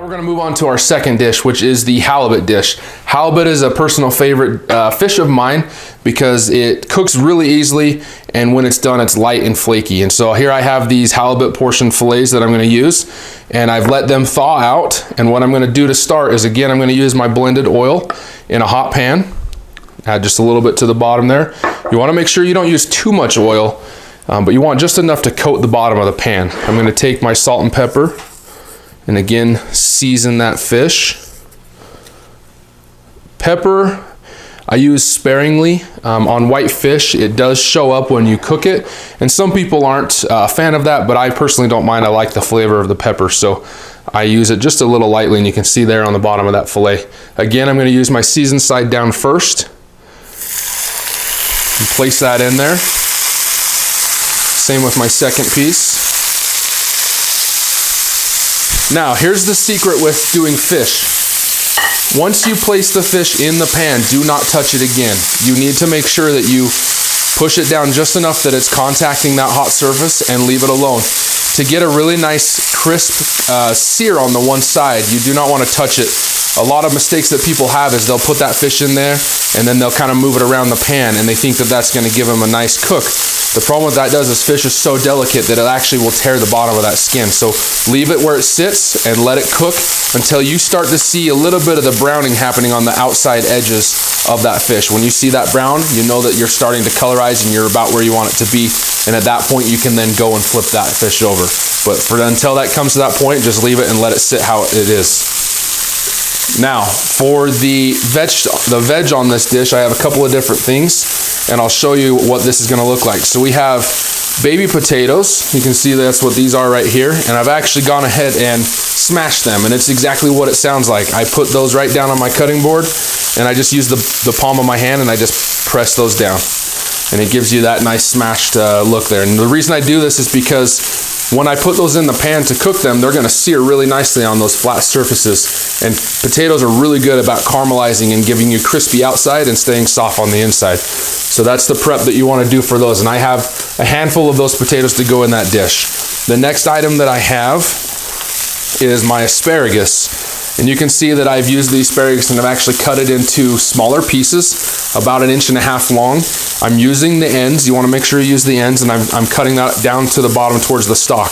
we're going to move on to our second dish, which is the halibut dish. Halibut is a personal favorite fish of mine because it cooks really easily, and when it's done, it's light and flaky. And so here I have these halibut portion fillets that I'm going to use, and I've let them thaw out. And what I'm going to do to start is, again, I'm going to use my blended oil in a hot pan. Add just a little bit to the bottom there. You want to make sure you don't use too much oil, but you want just enough to coat the bottom of the pan. I'm going to take my salt and pepper and again season that fish. Pepper I use sparingly. On white fish it does show up when you cook it, and some people aren't a fan of that, but I personally don't mind. I like the flavor of the pepper, so I use it just a little lightly, and you can see there on the bottom of that fillet. Again, I'm going to use my seasoned side down first and place that in there. Same with my second piece. Now, here's the secret with doing fish. Once you place the fish in the pan, do not touch it again. You need to make sure that you push it down just enough that it's contacting that hot surface and leave it alone. To get a really nice crisp sear on the one side, you do not want to touch it. A lot of mistakes that people have is they'll put that fish in there and then they'll kind of move it around the pan, and they think that that's going to give them a nice cook. The problem with that is fish is so delicate that it actually will tear the bottom of that skin. So leave it where it sits and let it cook until you start to see a little bit of the browning happening on the outside edges of that fish. When you see that brown, you know that you're starting to colorize and you're about where you want it to be. And at that point, you can then go and flip that fish over. But until that comes to that point, just leave it and let it sit how it is. Now, for the veg on this dish, I have a couple of different things, and I'll show you what this is going to look like. So we have baby potatoes. You can see that's what these are right here, and I've actually gone ahead and smashed them, and it's exactly what it sounds like. I put those right down on my cutting board, and I just use the palm of my hand, and I just press those down, and it gives you that nice smashed look there. And the reason I do this is because when I put those in the pan to cook them, they're going to sear really nicely on those flat surfaces. And potatoes are really good about caramelizing and giving you crispy outside and staying soft on the inside. So that's the prep that you want to do for those. And I have a handful of those potatoes to go in that dish. The next item that I have is my asparagus. And you can see that I've used the asparagus and I've actually cut it into smaller pieces, about 1.5 inches long. I'm using the ends. You want to make sure you use the ends, and I'm cutting that down to the bottom towards the stalk.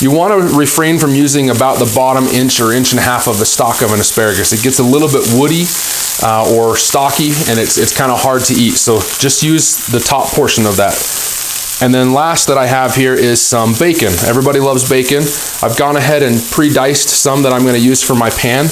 You want to refrain from using about the bottom inch or 1.5 inches of the stalk of an asparagus. It gets a little bit woody or stocky, and it's kind of hard to eat. So just use the top portion of that. And then last that I have here is some bacon. Everybody loves bacon. I've gone ahead and pre-diced some that I'm going to use for my pan,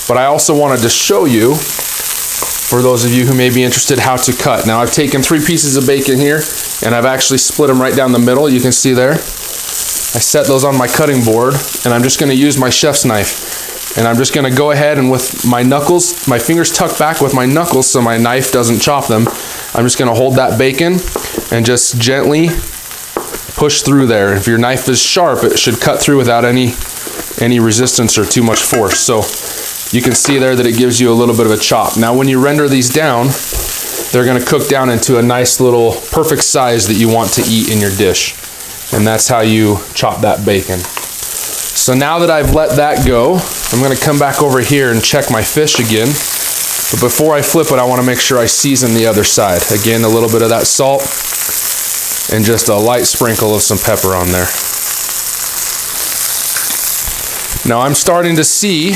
but I also wanted to show you, for those of you who may be interested, how to cut. Now I've taken 3 pieces of bacon here, and I've actually split them right down the middle. You can see there. I set those on my cutting board, and I'm just going to use my chef's knife. And I'm just going to go ahead and with my knuckles, my fingers tucked back with my knuckles so my knife doesn't chop them, I'm just going to hold that bacon and just gently push through there. If your knife is sharp, it should cut through without any resistance or too much force. So you can see there that it gives you a little bit of a chop. Now when you render these down, they're going to cook down into a nice little perfect size that you want to eat in your dish. And that's how you chop that bacon. So now that I've let that go, I'm going to come back over here and check my fish again. But before I flip it, I want to make sure I season the other side. Again, a little bit of that salt and just a light sprinkle of some pepper on there. Now I'm starting to see,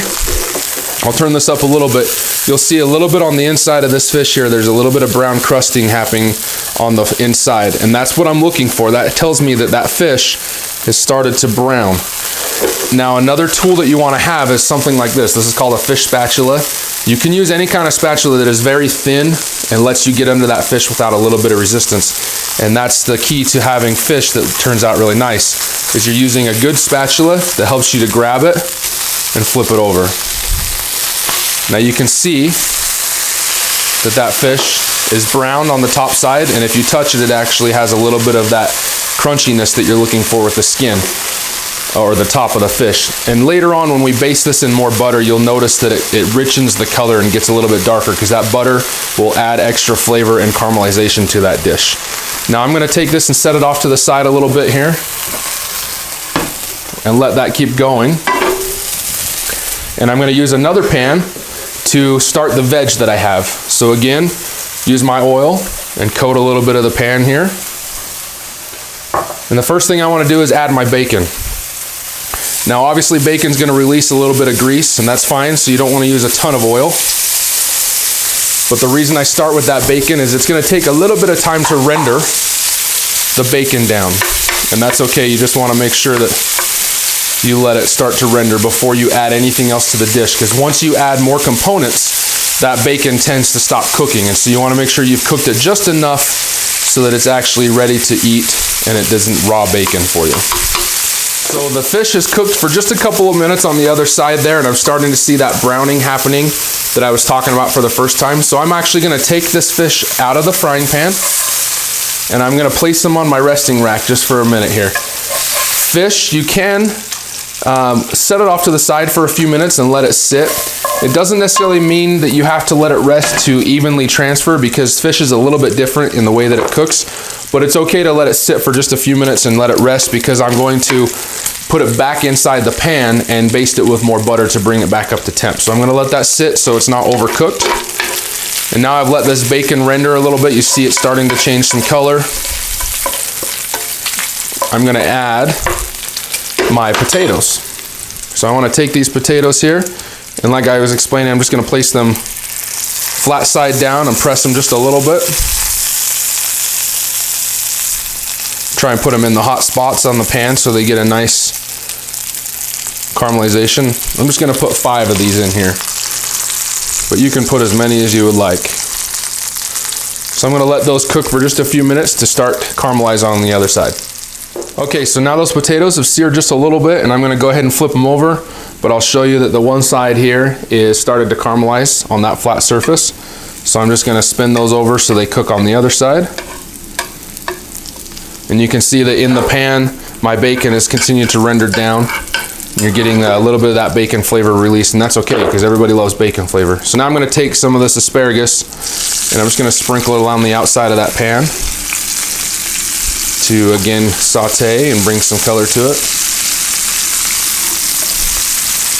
I'll turn this up a little bit. You'll see a little bit on the inside of this fish here. There's a little bit of brown crusting happening on the inside, and that's what I'm looking for. That tells me that that fish has started to brown. Now another tool that you want to have is something like this. This is called a fish spatula. You can use any kind of spatula that is very thin and lets you get under that fish without a little bit of resistance. And that's the key to having fish that turns out really nice, is you're using a good spatula that helps you to grab it and flip it over. Now you can see that that fish is brown on the top side, and if you touch it, it actually has a little bit of that crunchiness that you're looking for with the skin or the top of the fish. And later on, when we baste this in more butter, you'll notice that it richens the color and gets a little bit darker, because that butter will add extra flavor and caramelization to that dish. Now I'm going to take this and set it off to the side a little bit here and let that keep going. And I'm gonna use another pan to start the veg that I have. So again, use my oil and coat a little bit of the pan here. And the first thing I wanna do is add my bacon. Now obviously bacon's gonna release a little bit of grease, and that's fine, so you don't wanna use a ton of oil. But the reason I start with that bacon is it's gonna take a little bit of time to render the bacon down. And that's okay, you just wanna make sure that you let it start to render before you add anything else to the dish, because once you add more components, that bacon tends to stop cooking. And so you wanna make sure you've cooked it just enough so that it's actually ready to eat and it doesn't raw bacon for you. So the fish is cooked for just a couple of minutes on the other side there, and I'm starting to see that browning happening that I was talking about for the first time. So I'm actually gonna take this fish out of the frying pan, and I'm gonna place them on my resting rack just for a minute here. Fish, you can set it off to the side for a few minutes and let it sit. It doesn't necessarily mean that you have to let it rest to evenly transfer, because fish is a little bit different in the way that it cooks, but it's okay to let it sit for just a few minutes and let it rest, because I'm going to put it back inside the pan and baste it with more butter to bring it back up to temp. So I'm gonna let that sit so it's not overcooked. And now I've let this bacon render a little bit. You see it starting to change some color. I'm gonna add my potatoes. So I wanna take these potatoes here, and like I was explaining, I'm just gonna place them flat side down and press them just a little bit. Try and put them in the hot spots on the pan so they get a nice caramelization. I'm just gonna put 5 of these in here, but you can put as many as you would like. So I'm gonna let those cook for just a few minutes to start caramelize on the other side. Okay, so now those potatoes have seared just a little bit, and I'm gonna go ahead and flip them over, but I'll show you that the one side here is started to caramelize on that flat surface. So I'm just gonna spin those over so they cook on the other side. And you can see that in the pan, my bacon has continued to render down. You're getting a little bit of that bacon flavor released, and that's okay because everybody loves bacon flavor. So now I'm gonna take some of this asparagus and I'm just gonna sprinkle it along the outside of that pan to again saute and bring some color to it.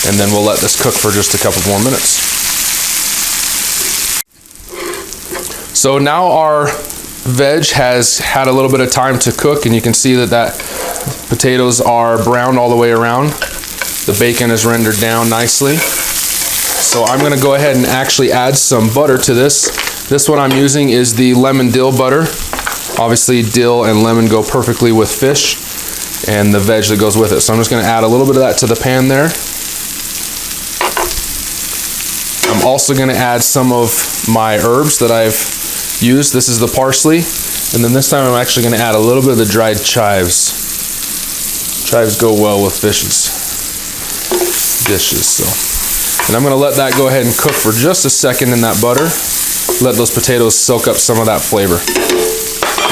And then we'll let this cook for just a couple more minutes. So now our veg has had a little bit of time to cook, and you can see that potatoes are browned all the way around. The bacon is rendered down nicely. So I'm gonna go ahead and actually add some butter to this. This one I'm using is the lemon dill butter. Obviously dill and lemon go perfectly with fish and the veg that goes with it. So I'm just gonna add a little bit of that to the pan there. I'm also gonna add some of my herbs that I've used. This is the parsley, and then this time I'm actually gonna add a little bit of the dried chives. Chives go well with dishes. And I'm gonna let that go ahead and cook for just a second in that butter. Let those potatoes soak up some of that flavor.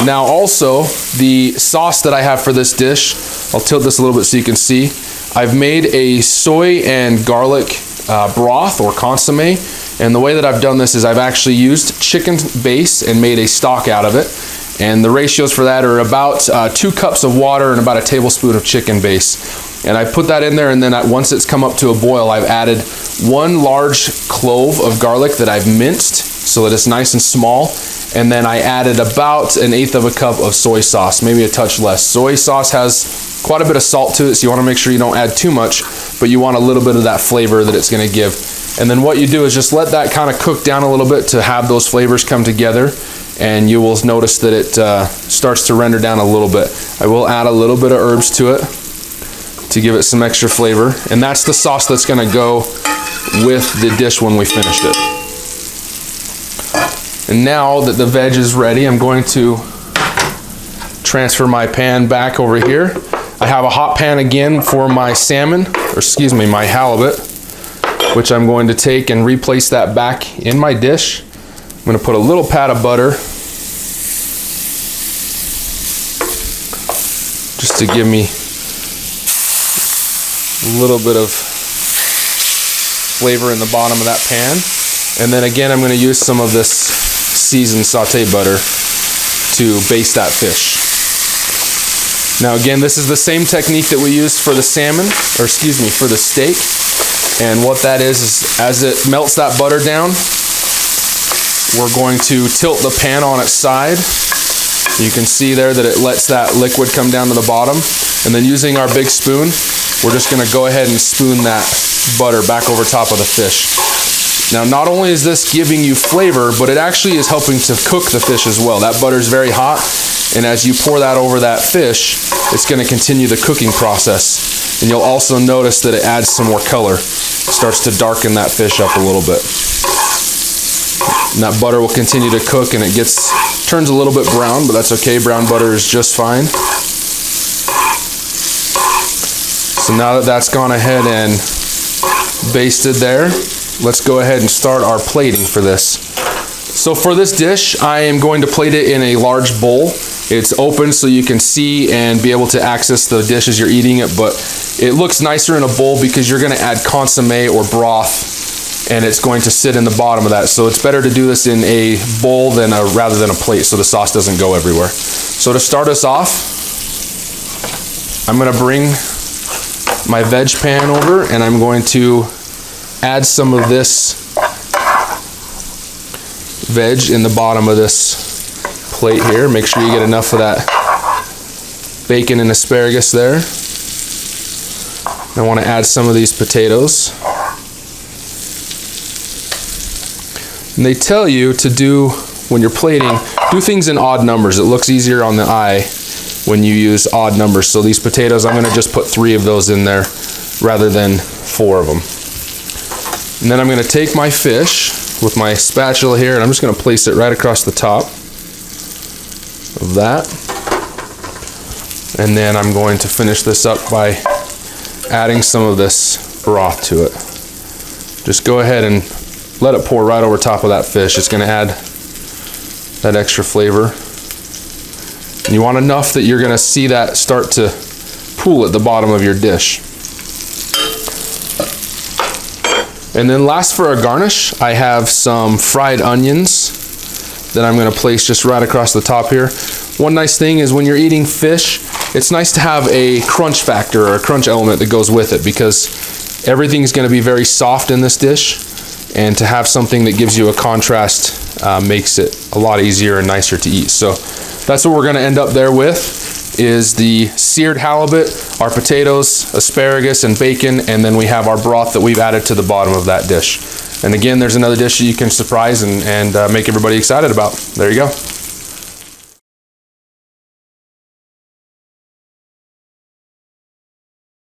Now also, the sauce that I have for this dish, I'll tilt this a little bit so you can see. I've made a soy and garlic broth or consomme, and the way that I've done this is I've actually used chicken base and made a stock out of it. And the ratios for that are about 2 cups of water and about a tablespoon of chicken base. And I put that in there, and then once it's come up to a boil, I've added 1 large clove of garlic that I've minced so that it's nice and small. And then I added about 1/8 of a cup of soy sauce, maybe a touch less. Soy sauce has quite a bit of salt to it, so you wanna make sure you don't add too much, but you want a little bit of that flavor that it's gonna give. And then what you do is just let that kind of cook down a little bit to have those flavors come together, and you will notice that it starts to render down a little bit. I will add a little bit of herbs to it to give it some extra flavor, and that's the sauce that's gonna go with the dish when we finished it. And now that the veg is ready, I'm going to transfer my pan back over here. I have a hot pan again for my salmon, or excuse me, my halibut, which I'm going to take and replace that back in my dish. I'm gonna put a little pat of butter just to give me a little bit of flavor in the bottom of that pan. And then again, I'm gonna use some of this seasoned saute butter to baste that fish. Now again, this is the same technique that we used for the salmon, or excuse me, for the steak. And what that is as it melts that butter down, we're going to tilt the pan on its side. You can see there that it lets that liquid come down to the bottom. And then using our big spoon, we're just gonna go ahead and spoon that butter back over top of the fish. Now, not only is this giving you flavor, but it actually is helping to cook the fish as well. That butter is very hot, and as you pour that over that fish, it's gonna continue the cooking process. And you'll also notice that it adds some more color. It starts to darken that fish up a little bit. And that butter will continue to cook, and it turns a little bit brown, but that's okay. Brown butter is just fine. So now that that's gone ahead and basted there, let's go ahead and start our plating for this. So for this dish, I am going to plate it in a large bowl. It's open so you can see and be able to access the dish as you're eating it, but it looks nicer in a bowl because you're gonna add consommé or broth, and it's going to sit in the bottom of that. So it's better to do this in a bowl rather than a plate so the sauce doesn't go everywhere. So to start us off, I'm gonna bring my veg pan over, and I'm going to add some of this veg in the bottom of this plate here. Make sure you get enough of that bacon and asparagus there. I want to add some of these potatoes. And they tell you to do, when you're plating, do things in odd numbers. It looks easier on the eye when you use odd numbers. So these potatoes, I'm going to just put 3 of those in there rather than 4 of them. And then I'm going to take my fish with my spatula here, and I'm just going to place it right across the top of that. And then I'm going to finish this up by adding some of this broth to it. Just go ahead and let it pour right over top of that fish. It's going to add that extra flavor. And you want enough that you're going to see that start to pool at the bottom of your dish. And then last for a garnish, I have some fried onions that I'm going to place just right across the top here. One nice thing is when you're eating fish, it's nice to have a crunch factor or a crunch element that goes with it, because everything's going to be very soft in this dish, and to have something that gives you a contrast makes it a lot easier and nicer to eat. So that's what we're going to end up there with, is the seared halibut, our potatoes, asparagus, and bacon, and then we have our broth that we've added to the bottom of that dish. And again, there's another dish that you can surprise and make everybody excited about. There you go.